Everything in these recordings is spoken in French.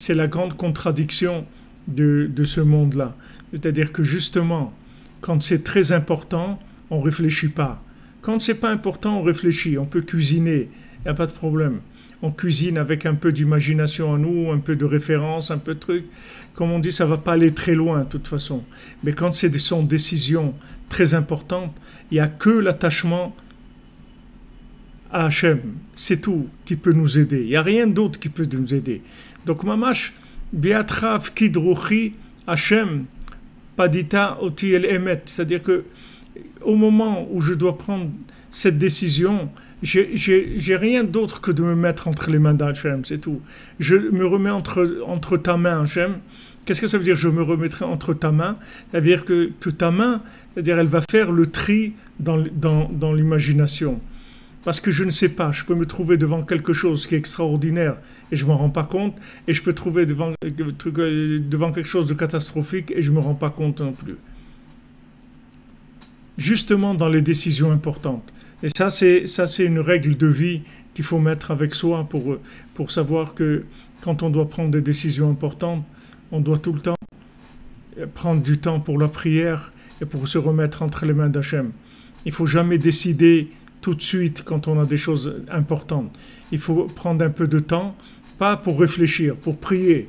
c'est la grande contradiction de ce monde-là. C'est-à-dire que justement, quand c'est très important, on ne réfléchit pas. Quand c'est pas important, on réfléchit. On peut cuisiner, il n'y a pas de problème. On cuisine avec un peu d'imagination à nous, un peu de référence, un peu de trucs. Comme on dit, ça ne va pas aller très loin de toute façon. Mais quand ce sont des décisions très importantes, il n'y a que l'attachement à Hachem. C'est tout qui peut nous aider. Il n'y a rien d'autre qui peut nous aider. Donc, Mamash, Beatrav Kidrochi Hachem, Padita Oti El Emet. C'est-à-dire que au moment où je dois prendre cette décision, j'ai rien d'autre que de me mettre entre les mains d'Hachem, c'est tout. Je me remets entre ta main, Hachem. Qu'est-ce que ça veut dire, je me remettrai entre ta main? Ça veut dire que ta main, c'est-à-dire elle va faire le tri dans l'imagination. Parce que je ne sais pas, je peux me trouver devant quelque chose qui est extraordinaire et je ne m'en rends pas compte, et je peux trouver devant quelque chose de catastrophique et je ne me rends pas compte non plus. Justement dans les décisions importantes. Et ça, c'est une règle de vie qu'il faut mettre avec soi pour savoir que quand on doit prendre des décisions importantes, on doit tout le temps prendre du temps pour la prière et pour se remettre entre les mains d'Hachem. Il ne faut jamais décider tout de suite quand on a des choses importantes. Il faut prendre un peu de temps, pas pour réfléchir, pour prier,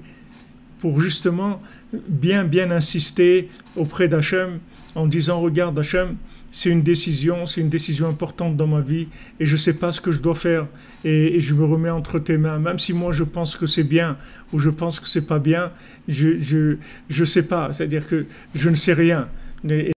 pour justement bien insister auprès d'Hachem en disant, regarde Hachem, c'est une décision importante dans ma vie et je ne sais pas ce que je dois faire et je me remets entre tes mains, même si moi je pense que c'est bien ou je pense que c'est pas bien, je sais pas, c'est-à-dire que je ne sais rien.